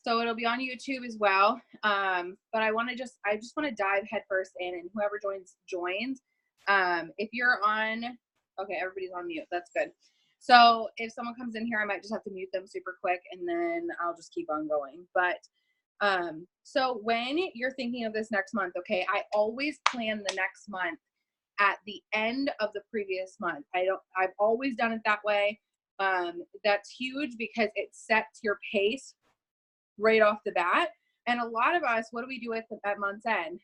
So it'll be on YouTube as well. But I just want to dive headfirst in, and whoever joins, joins. If you're on, okay, everybody's on mute. That's good. So if someone comes in here, I might just have to mute them super quick, and then I'll just keep on going. But so when you're thinking of this next month, okay, I always plan the next month at the end of the previous month. I've always done it that way. That's huge because it sets your pace right off the bat. And a lot of us, what do we do at month's end?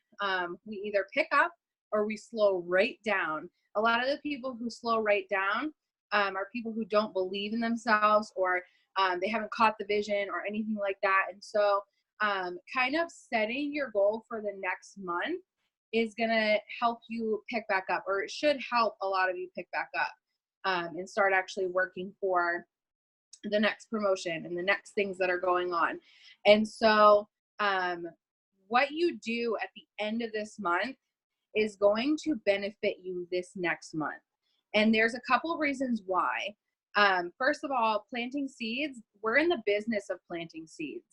We either pick up or we slow right down. A lot of the people who slow right down are people who don't believe in themselves, or they haven't caught the vision or anything like that. And so kind of setting your goal for the next month is going to help you pick back up, or it should help a lot of you pick back up and start actually working for the next promotion and the next things that are going on. And so, what you do at the end of this month is going to benefit you this next month. And there's a couple of reasons why. First of all, planting seeds, we're in the business of planting seeds.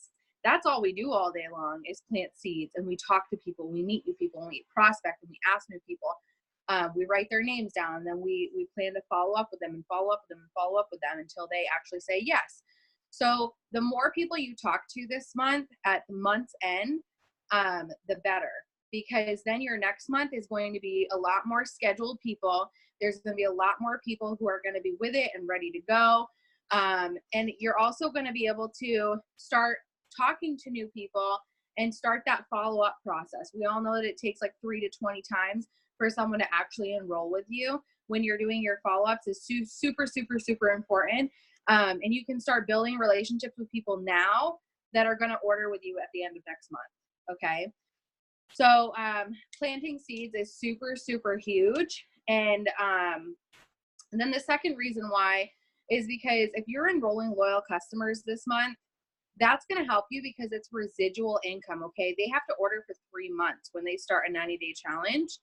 That's all we do all day long is plant seeds, and we talk to people, we meet new people, and we prospect, and we ask new people. We write their names down, and then we plan to follow up with them and follow up with them and follow up with them until they actually say yes. So the more people you talk to this month at the month's end, the better, because then your next month is going to be a lot more scheduled people. There's going to be a lot more people who are going to be with it and ready to go. And you're also going to be able to start talking to new people and start that follow-up process. We all know that it takes like 3 to 20 times for someone to actually enroll with you. When you're doing your follow-ups is super, super, super important. And you can start building relationships with people now that are going to order with you at the end of next month. Okay. So planting seeds is super, super huge. And then the second reason why is because if you're enrolling loyal customers this month, that's going to help you because it's residual income. Okay. They have to order for 3 months when they start a 90-day challenge,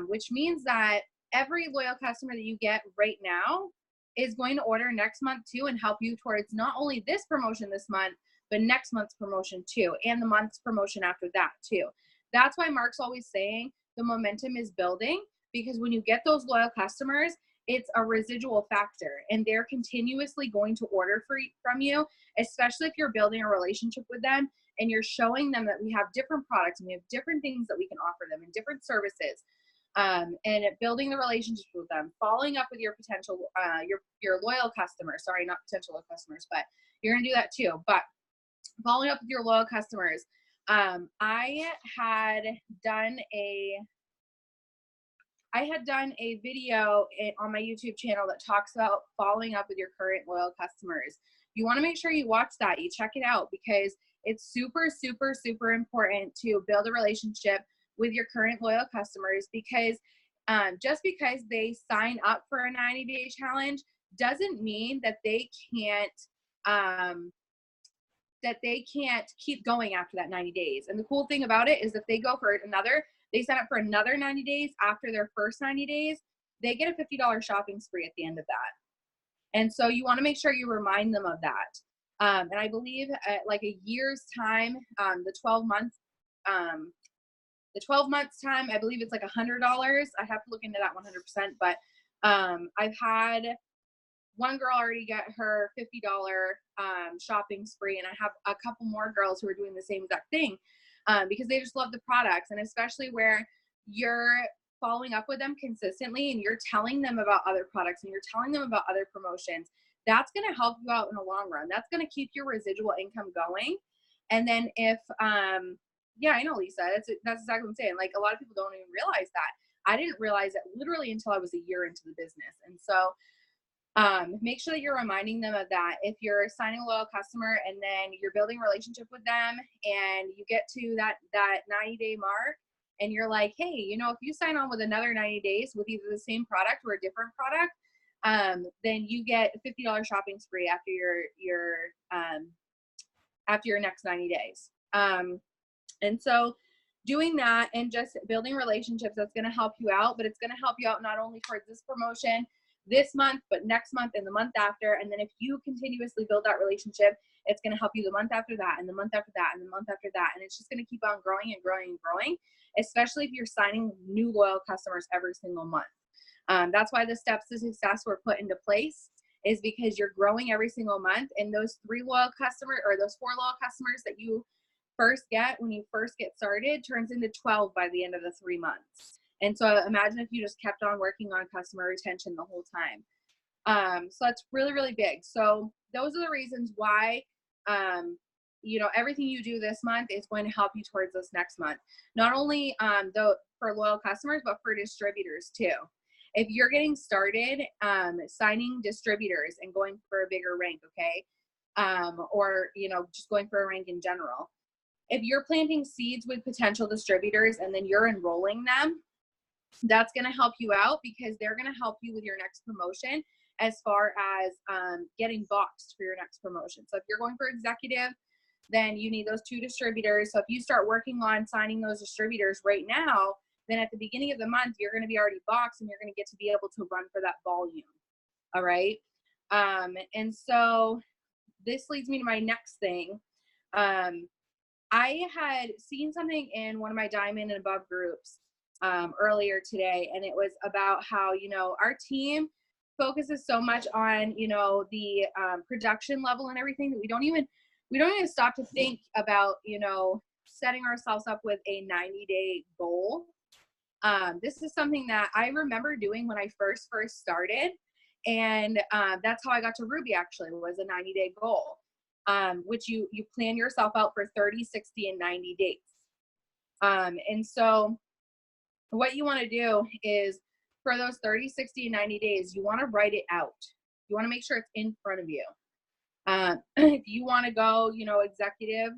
which means that every loyal customer that you get right now is going to order next month too, and help you towards not only this promotion this month, but next month's promotion too, and the month's promotion after that too. That's why Mark's always saying the momentum is building, because when you get those loyal customers, it's a residual factor, and they're continuously going to order from you, especially if you're building a relationship with them and you're showing them that we have different products and we have different things that we can offer them and different services. And building the relationships with them, following up with your potential, your loyal customers, sorry, not potential customers, but you're going to do that too. But following up with your loyal customers, I had done a video on my YouTube channel that talks about following up with your current loyal customers. You want to make sure you watch that, you check it out, because it's super, super, super important to build a relationship with your current loyal customers, because just because they sign up for a 90-day challenge doesn't mean that they can't keep going after that 90 days. And the cool thing about it is if they go for they sign up for another 90 days after their first 90 days, they get a $50 shopping spree at the end of that. And so you want to make sure you remind them of that. And I believe at like a year's time, the 12 months time, I believe it's like $100. I have to look into that 100%. But I've had one girl already get her $50 shopping spree, and I have a couple more girls who are doing the same exact thing because they just love the products. And especially where you're following up with them consistently and you're telling them about other products and you're telling them about other promotions, that's going to help you out in the long run. That's going to keep your residual income going. And then if yeah, I know, Lisa, that's exactly what I'm saying. Like, a lot of people don't even realize that. I didn't realize it literally until I was a year into the business. And so make sure that you're reminding them of that. If you're signing a loyal customer and then you're building a relationship with them and you get to that 90-day mark and you're like, hey, you know, if you sign on with another 90 days with either the same product or a different product, then you get a $50 shopping spree after your next 90 days. And so doing that and just building relationships, that's going to help you out, but it's going to help you out not only towards this promotion, this month, but next month and the month after. And then if you continuously build that relationship, it's going to help you the month after that and the month after that and the month after that. And it's just going to keep on growing and growing and growing, especially if you're signing new loyal customers every single month. That's why the steps to success were put into place, is because you're growing every single month. And those 3 loyal customers, or those 4 loyal customers that you first get when you first get started, turns into 12 by the end of the 3 months. And so imagine if you just kept on working on customer retention the whole time. So that's really, really big. So those are the reasons why, everything you do this month is going to help you towards this next month. Not only for loyal customers, but for distributors too. If you're getting started, signing distributors and going for a bigger rank, okay? Or, just going for a rank in general. If you're planting seeds with potential distributors and then you're enrolling them, that's going to help you out, because they're going to help you with your next promotion as far as getting boxed for your next promotion. So if you're going for executive, then you need those 2 distributors. So if you start working on signing those distributors right now, then at the beginning of the month, you're going to be already boxed and you're going to get to be able to run for that volume. All right. And so this leads me to my next thing. I had seen something in one of my diamond and above groups earlier today, and it was about how, our team focuses so much on, the production level and everything, that we don't even stop to think about, setting ourselves up with a 90-day goal. This is something that I remember doing when I first started, and that's how I got to Ruby, actually, was a 90-day goal, which you plan yourself out for 30, 60, and 90 days. And so what you want to do is, for those 30, 60, and 90 days, you want to write it out. You want to make sure it's in front of you. If you want to go, executive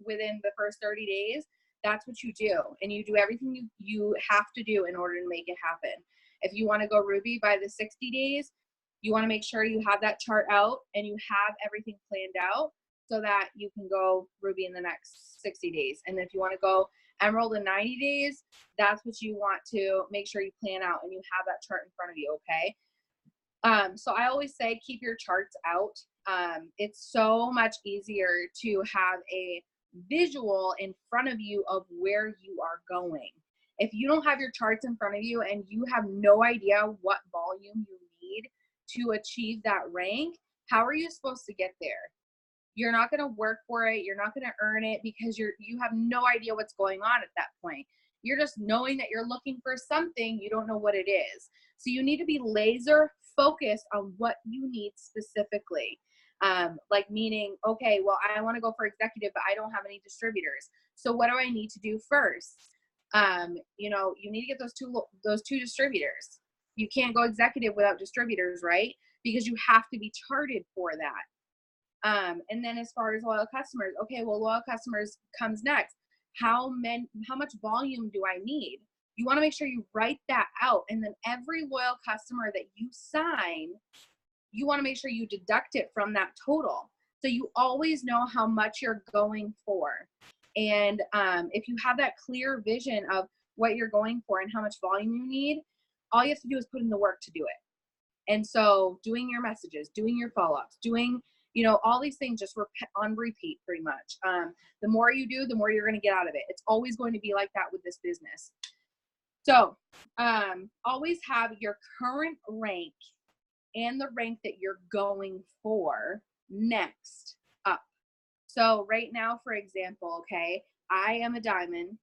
within the first 30 days, that's what you do. And you do everything you have to do in order to make it happen. If you want to go Ruby by the 60 days, you want to make sure you have that chart out and you have everything planned out so that you can go Ruby in the next 60 days. And if you want to go Emerald in 90 days, that's what you want to make sure you plan out and you have that chart in front of you, okay? So I always say keep your charts out. It's so much easier to have a visual in front of you of where you are going. If you don't have your charts in front of you and you have no idea what volume you need to achieve that rank, how are you supposed to get there? You're not going to work for it. You're not going to earn it, because you have no idea what's going on at that point. You're just knowing that you're looking for something. You don't know what it is. So you need to be laser focused on what you need specifically. Like meaning, okay, well, I want to go for executive, but I don't have any distributors. So what do I need to do first? You need to get those two distributors. You can't go executive without distributors, right? Because you have to be charted for that. And then as far as loyal customers, okay, well, loyal customers comes next. How much volume do I need? You want to make sure you write that out. And then every loyal customer that you sign, you want to make sure you deduct it from that total. So you always know how much you're going for. And if you have that clear vision of what you're going for and how much volume you need, all you have to do is put in the work to do it. And so doing your messages, doing your follow-ups, doing, all these things just on repeat pretty much. The more you do, the more you're going to get out of it. It's always going to be like that with this business. So always have your current rank and the rank that you're going for next up. So right now, for example, okay, I am a diamond.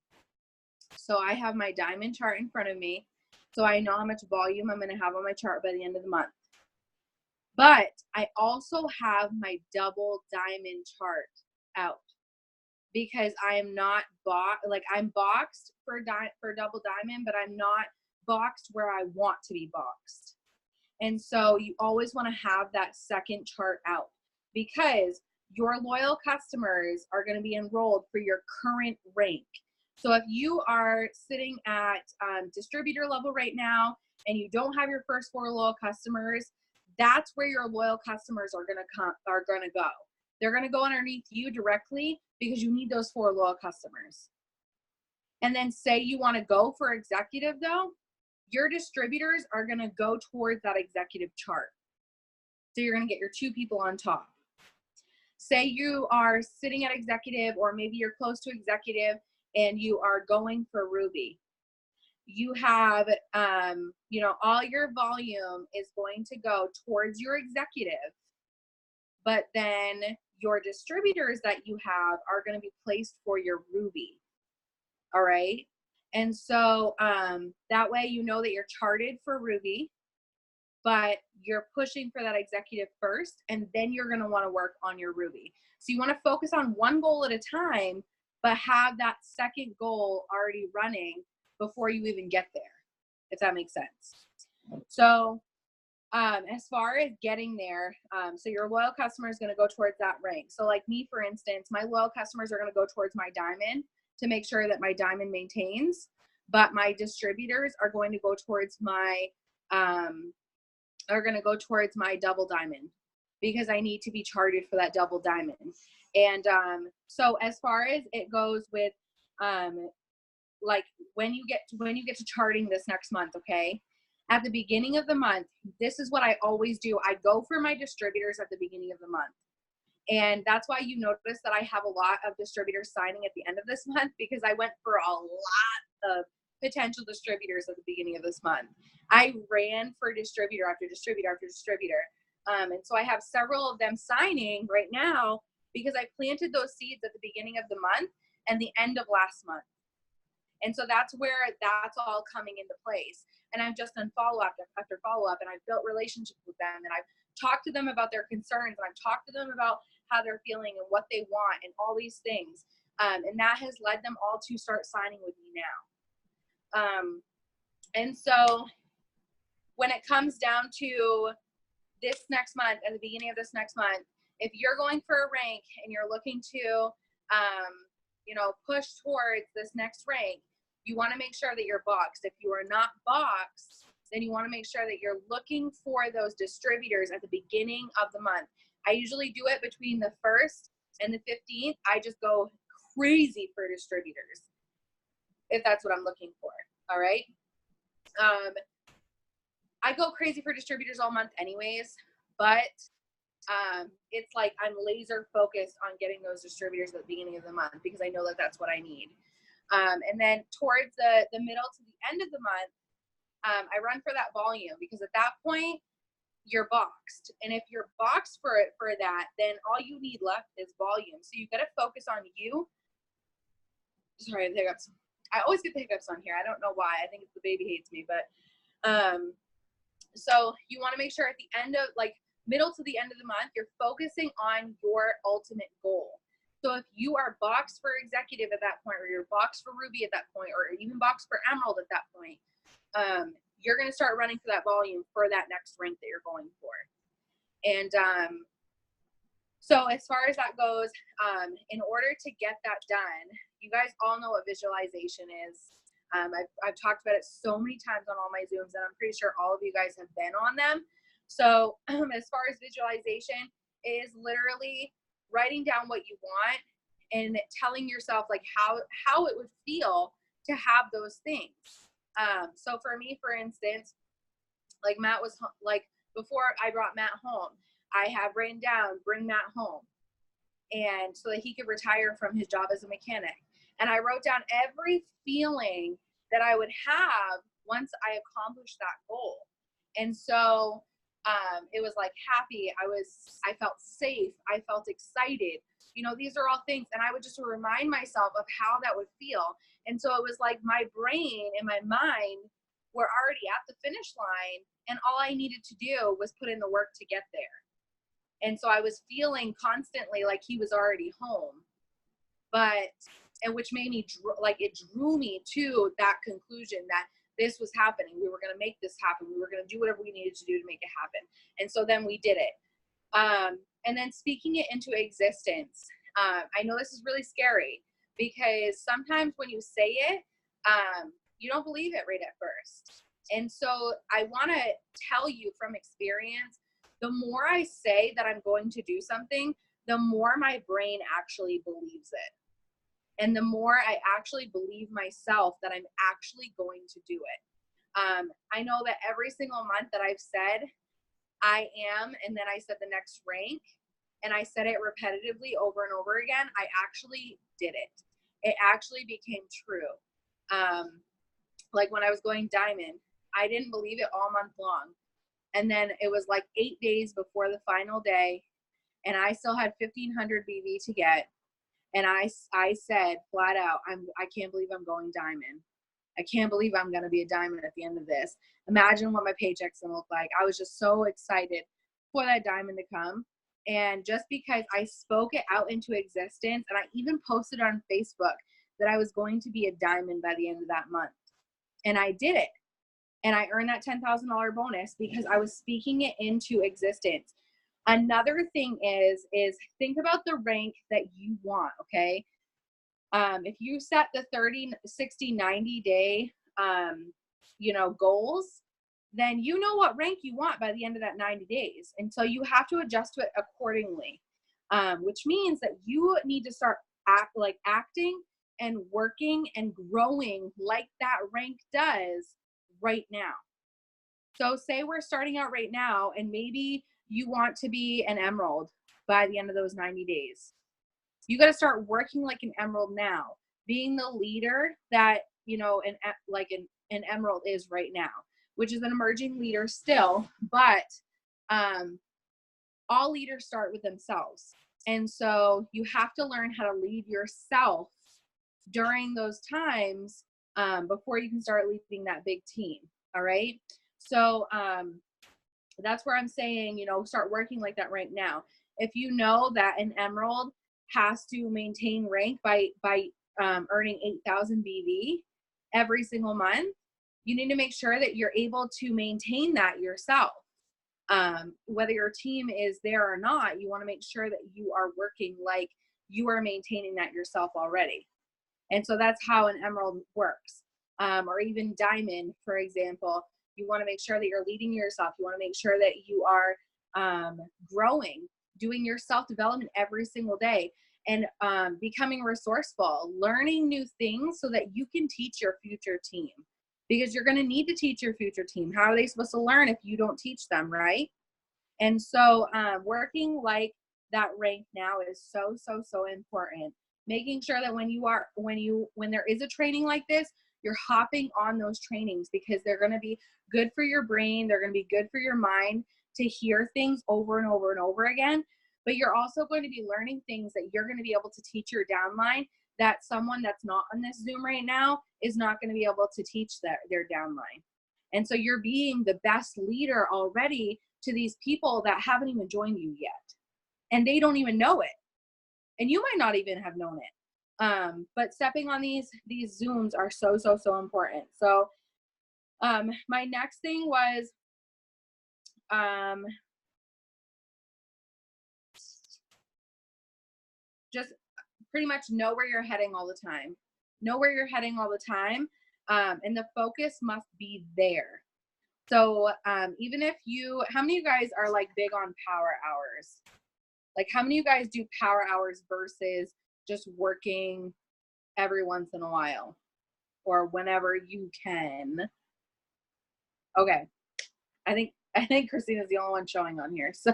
So I have my diamond chart in front of me. So I know how much volume I'm going to have on my chart by the end of the month. But I also have my double diamond chart out, because I am not I'm boxed for double diamond, but I'm not boxed where I want to be boxed. And so you always want to have that second chart out, because your loyal customers are going to be enrolled for your current rank. So if you are sitting at distributor level right now and you don't have your first 4 loyal customers, that's where your loyal customers are going to go. They're going to go underneath you directly, because you need those 4 loyal customers. And then say you want to go for executive though, your distributors are going to go towards that executive chart. So you're going to get your 2 people on top. Say you are sitting at executive, or maybe you're close to executive and you are going for Ruby. You have, you know, all your volume is going to go towards your executive, but then your distributors that you have are going to be placed for your Ruby. All right. And so that way, you know that you're charted for Ruby, but you're pushing for that executive first, and then you're going to want to work on your Ruby. So you want to focus on one goal at a time, but have that second goal already running before you even get there, if that makes sense. So as far as getting there, so your loyal customer is going to go towards that rank. So like me, for instance, my loyal customers are going to go towards my diamond to make sure that my diamond maintains, but my distributors are going to go towards my double diamond, because I need to be charted for that double diamond. And so as far as it goes with like when you get to charting this next month, okay, at the beginning of the month, this is what I always do. I go for my distributors at the beginning of the month. And that's why you notice that I have a lot of distributors signing at the end of this month, because I went for a lot of potential distributors at the beginning of this month. I ran for distributor after distributor after distributor. And so I have several of them signing right now, because I planted those seeds at the beginning of the month and the end of last month. And so that's where that's all coming into place. And I've just done follow-up after follow-up, and I've built relationships with them, and I've talked to them about their concerns, and I've talked to them about how they're feeling and what they want and all these things. And that has led them all to start signing with me now. And so when it comes down to this next month, at the beginning of this next month, if you're going for a rank and you're looking to, you know, push towards this next rank, you want to make sure that you're boxed. If you are not boxed, then you want to make sure that you're looking for those distributors at the beginning of the month. I usually do it between the 1st and the 15th. I just go crazy for distributors, if that's what I'm looking for. All right. I go crazy for distributors all month anyways, but it's like I'm laser focused on getting those distributors at the beginning of the month, because I know that that's what I need. And then towards the middle to the end of the month, I run for that volume, because at that point you're boxed. And if you're boxed for that, then all you need left is volume. So you got to focus on you. Sorry, the hiccups. I always get the hiccups on here. I don't know why. I think it's the baby hates me, but so you want to make sure at the end of, like, middle to the end of the month, you're focusing on your ultimate goal. So if you are boxed for executive at that point, or you're boxed for Ruby at that point, or even boxed for Emerald at that point, you're going to start running for that volume for that next rank that you're going for. And so as far as that goes, in order to get that done, you guys all know what visualization is. I've talked about it so many times on all my Zooms, and I'm pretty sure all of you guys have been on them. So as far as visualization, it is literally writing down what you want and telling yourself like how it would feel to have those things. So for me, for instance, like Matt was like, before I brought Matt home, I have written down, bring Matt home, and so that he could retire from his job as a mechanic. And I wrote down every feeling that I would have once I accomplished that goal. And so it was like happy, I felt safe, I felt excited. You know, these are all things, and I would just remind myself of how that would feel. And so it was like my brain and my mind were already at the finish line, and all I needed to do was put in the work to get there. And so I was feeling constantly like he was already home, and which made me like, it drew me to that conclusion that this was happening. We were going to make this happen. We were going to do whatever we needed to do to make it happen. And so then we did it. And then speaking it into existence. I know this is really scary, because sometimes when you say it, you don't believe it right at first. And so I want to tell you from experience, the more I say that I'm going to do something, the more my brain actually believes it. And the more I actually believe myself that I'm actually going to do it. I know that every single month that I've said I am, and then I said the next rank, and I said it repetitively over and over again, I actually did it. It actually became true. Like when I was going diamond, I didn't believe it all month long. And then it was like 8 days before the final day, and I still had 1,500 BV to get. And I said flat out, I can't believe I'm going diamond. I can't believe I'm going to be a diamond at the end of this. Imagine what my paycheck's going to look like. I was just so excited for that diamond to come. And just because I spoke it out into existence, and I even posted on Facebook that I was going to be a diamond by the end of that month. And I did it. And I earned that $10,000 bonus because I was speaking it into existence. Another thing is think about the rank that you want, okay? If you set the 30, 60, 90 day, goals, then you know what rank you want by the end of that 90 days. And so you have to adjust to it accordingly, which means that you need to start acting and working and growing like that rank does right now. So say we're starting out right now, and maybe you want to be an emerald by the end of those 90 days. You got to start working like an emerald now, being the leader that, an emerald is right now, which is an emerging leader still, but all leaders start with themselves. And so you have to learn how to lead yourself during those times before you can start leading that big team. All right. So that's where I'm saying, start working like that right now. If you know that an emerald has to maintain rank by earning 8,000 BV every single month, you need to make sure that you're able to maintain that yourself. Whether your team is there or not, you want to make sure that you are working like you are maintaining that yourself already. And so that's how an emerald works. Or even diamond, for example, you want to make sure that you're leading yourself. You want to make sure that you are growing, doing your self-development every single day, and becoming resourceful, learning new things so that you can teach your future team. Because you're going to need to teach your future team. How are they supposed to learn if you don't teach them, right? And so working like that rank now is so, so, so important. Making sure that when there is a training like this, you're hopping on those trainings, because they're going to be good for your brain. They're going to be good for your mind to hear things over and over and over again. But you're also going to be learning things that you're going to be able to teach your downline that someone that's not on this Zoom right now is not going to be able to teach their downline. And so you're being the best leader already to these people that haven't even joined you yet. And they don't even know it. And you might not even have known it. But stepping on these Zooms are so, so, so important. So my next thing was just pretty much know where you're heading all the time. Know where you're heading all the time. And the focus must be there. So even if how many of you guys are like big on power hours? Like how many of you guys do power hours versus just working every once in a while or whenever you can? Okay. I think Christina's the only one showing on here. So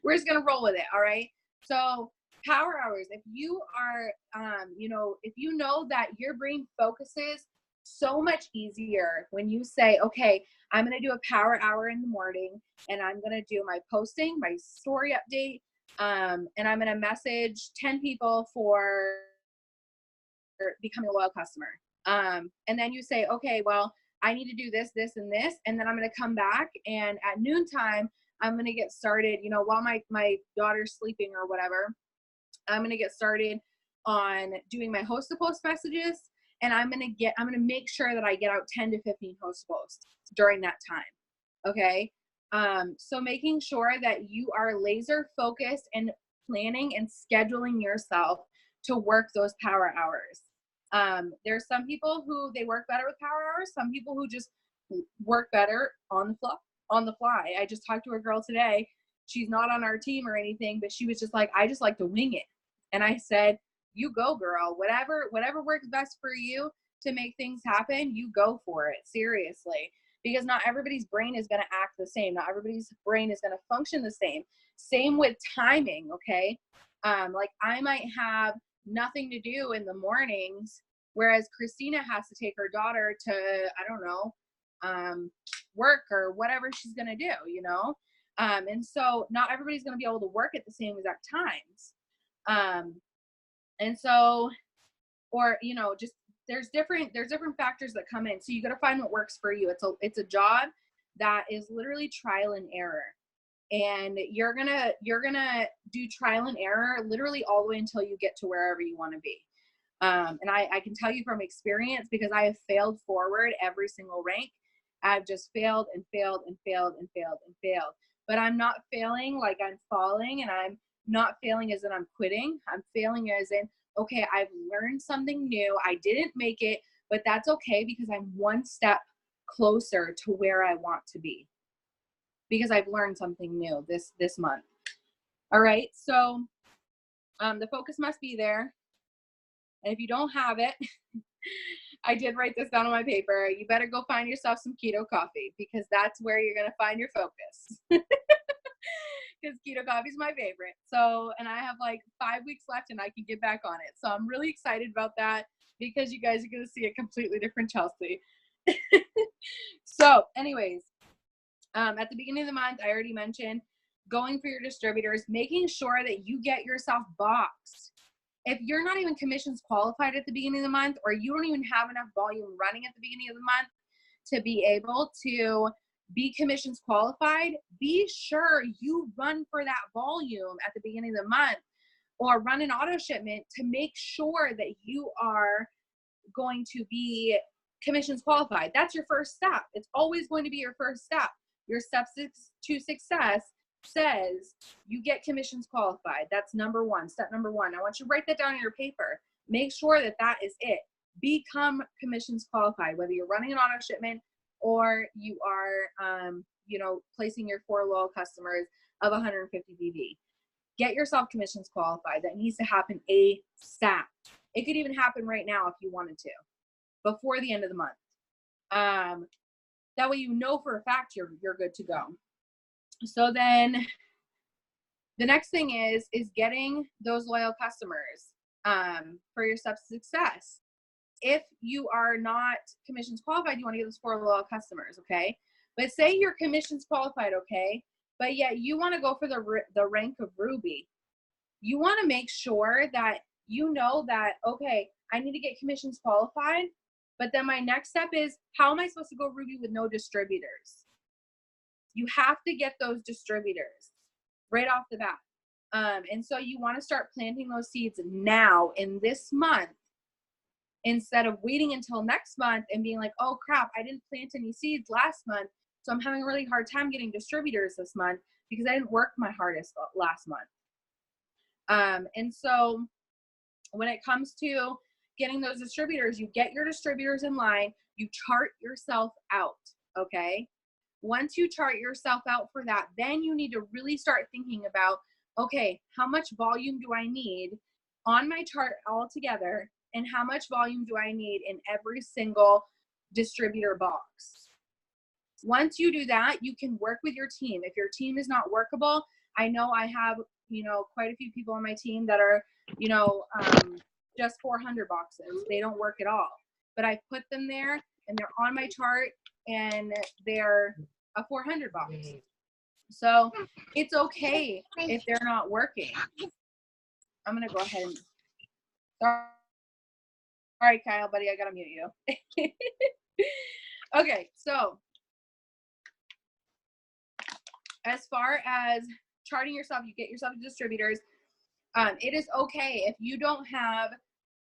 we're just going to roll with it. All right. So power hours, if you are, if you know that your brain focuses so much easier when you say, okay, I'm going to do a power hour in the morning, and I'm going to do my posting, my story update, and I'm going to message 10 people for becoming a loyal customer. And then you say, okay, well, I need to do this, this, and this, and then I'm going to come back, and at noontime, I'm going to get started, while my daughter's sleeping or whatever, I'm going to get started on doing my host to post messages, and I'm going to make sure that I get out 10 to 15 host posts during that time. Okay. So making sure that you are laser focused and planning and scheduling yourself to work those power hours. There's some people who they work better with power hours. Some people who just work better on the fly. I just talked to a girl today. She's not on our team or anything, but she was just like, I just like to wing it. And I said, you go, girl, whatever works best for you. to make things happen, you go for it, seriously. Because not everybody's brain is going to act the same. Not everybody's brain is going to function the same. Same with timing, okay? Like I might have nothing to do in the mornings, whereas Christina has to take her daughter to, I don't know, work or whatever she's going to do, you know? And so not everybody's going to be able to work at the same exact times. And so, or, you know, just there's different factors that come in. So you got to find what works for you. It's a job that is literally trial and error. And you're gonna do trial and error literally all the way until you get to wherever you want to be. And I can tell you from experience, because I have failed forward every single rank. I've just failed and failed and failed and failed and failed. But I'm not failing like I'm falling, and I'm not failing as in I'm quitting. I'm failing as in, okay, I've learned something new. I didn't make it, but that's okay, because I'm one step closer to where I want to be, because I've learned something new this month. All right, so the focus must be there. And if you don't have it, I did write this down on my paper. You better go find yourself some keto coffee, because that's where you're gonna find your focus. Because keto coffee is my favorite. So, and I have like 5 weeks left and I can get back on it. So I'm really excited about that, because you guys are going to see a completely different Chelsea. So anyways, at the beginning of the month, I already mentioned going for your distributors, making sure that you get yourself boxed. If you're not even commissions qualified at the beginning of the month, or you don't even have enough volume running at the beginning of the month to be able to be commissions qualified, be sure you run for that volume at the beginning of the month, or run an auto shipment to make sure that you are going to be commissions qualified. That's your first step. It's always going to be your first step. Your step to success says you get commissions qualified. That's number one. Step number one. I want you to write that down on your paper. Make sure that that is it. Become commissions qualified, whether you're running an auto shipment or you are, you know, placing your 4 loyal customers of 150 BV. Get yourself commissions qualified. That needs to happen ASAP. It could even happen right now if you wanted to, before the end of the month. That way you know for a fact you're good to go. So then the next thing is getting those loyal customers for your steps to success. If you are not commissions qualified, you want to get those 4 loyal customers, okay? But say you're commissions qualified, okay? But yet you want to go for the rank of Ruby. You want to make sure that you know that, okay, I need to get commissions qualified, but then my next step is, how am I supposed to go Ruby with no distributors? You have to get those distributors right off the bat. And so you want to start planting those seeds now in this month, instead of waiting until next month and being like, oh crap, I didn't plant any seeds last month, so I'm having a really hard time getting distributors this month because I didn't work my hardest last month. And so when it comes to getting those distributors, you get your distributors in line, you chart yourself out, okay? Once you chart yourself out for that, then you need to really start thinking about, okay, how much volume do I need on my chart altogether, and how much volume do I need in every single distributor box? Once you do that, you can work with your team. If your team is not workable, I know I have, you know, quite a few people on my team that are, you know, just 400 boxes. They don't work at all. But I put them there and they're on my chart and they're a 400 box. So it's okay if they're not working. I'm going to go ahead and, sorry, Kyle, buddy, I got to mute you. Okay, so as far as charting yourself, you get yourself distributors. It is okay if you don't have,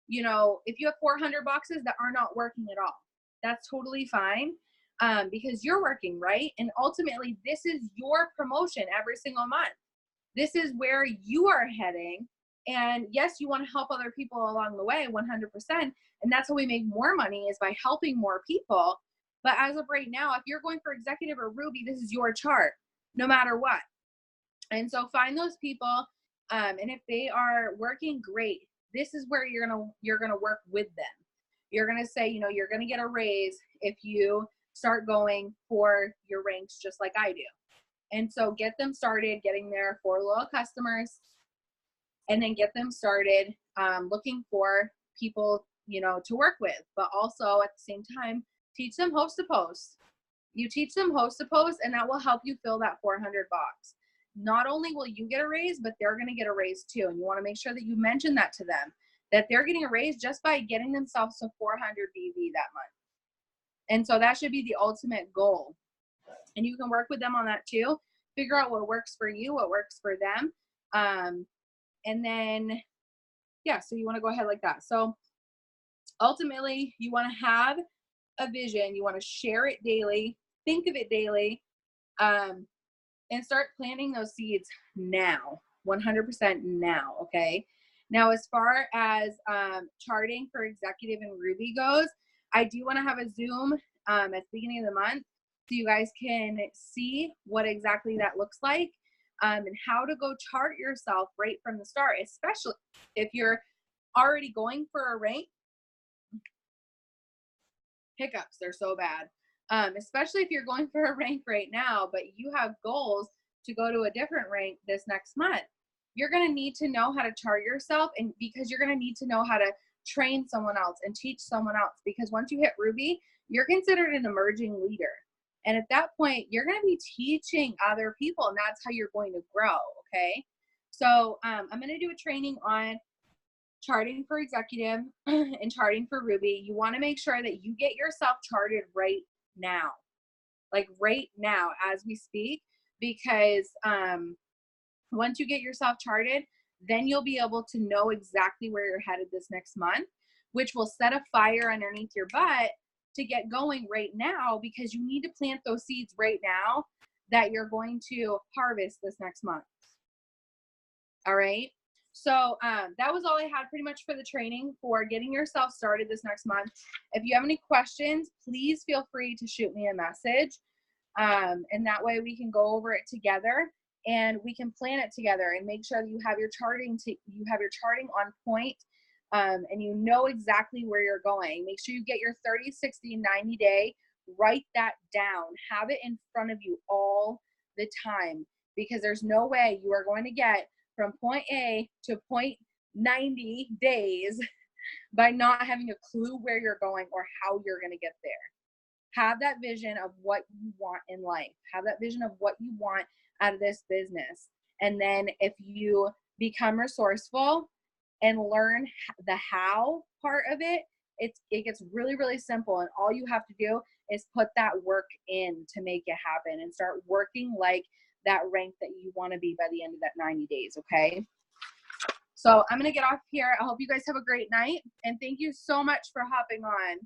you know, if you have 400 boxes that are not working at all. That's totally fine, because you're working, right? And ultimately, this is your promotion every single month. This is where you are heading. And yes, you want to help other people along the way, 100%. And that's how we make more money, is by helping more people. But as of right now, if you're going for executive or Ruby, this is your chart, no matter what. And so find those people, and if they are working, great. This is where you're gonna work with them. You're going to say, you know, you're going to get a raise if you start going for your ranks just like I do. And so get them started getting there for loyal customers, and then get them started looking for people, you know, to work with. But also at the same time, teach them host to post. You teach them host to post, and that will help you fill that 400 box. Not only will you get a raise, but they're going to get a raise too. And you want to make sure that you mention that to them, that they're getting a raise just by getting themselves to 400 BV that month. And so that should be the ultimate goal. And you can work with them on that too. Figure out what works for you, what works for them. And then, yeah, so you want to go ahead like that. So ultimately, you want to have a vision. You want to share it daily, think of it daily, and start planting those seeds now, 100% now, okay? Now, as far as charting for Executive and Ruby goes, I do want to have a Zoom at the beginning of the month so you guys can see what exactly that looks like, and how to go chart yourself right from the start, especially if you're already going for a rank. Hiccups, they're so bad. Especially if you're going for a rank right now, but you have goals to go to a different rank this next month. You're going to need to know how to chart yourself, and because you're going to need to know how to train someone else and teach someone else, because once you hit Ruby, you're considered an emerging leader. And at that point, you're going to be teaching other people, and that's how you're going to grow, okay? So I'm going to do a training on charting for Executive and charting for Ruby. You want to make sure that you get yourself charted right now, like right now as we speak, because once you get yourself charted, then you'll be able to know exactly where you're headed this next month, which will set a fire underneath your butt to get going right now, because you need to plant those seeds right now that you're going to harvest this next month. All right. So that was all I had pretty much for the training for getting yourself started this next month. If you have any questions, please feel free to shoot me a message. And that way we can go over it together and we can plan it together and make sure that you have your charting on point, and you know exactly where you're going. Make sure you get your 30, 60, 90 day, write that down, have it in front of you all the time, because there's no way you are going to get from point A to point 90 days by not having a clue where you're going or how you're going to get there. Have that vision of what you want in life. Have that vision of what you want out of this business. And then if you become resourceful and learn the how part of it, it gets really, really simple. And all you have to do is put that work in to make it happen and start working like that rank that you want to be by the end of that 90 days, okay? So I'm going to get off here. I hope you guys have a great night. And thank you so much for hopping on.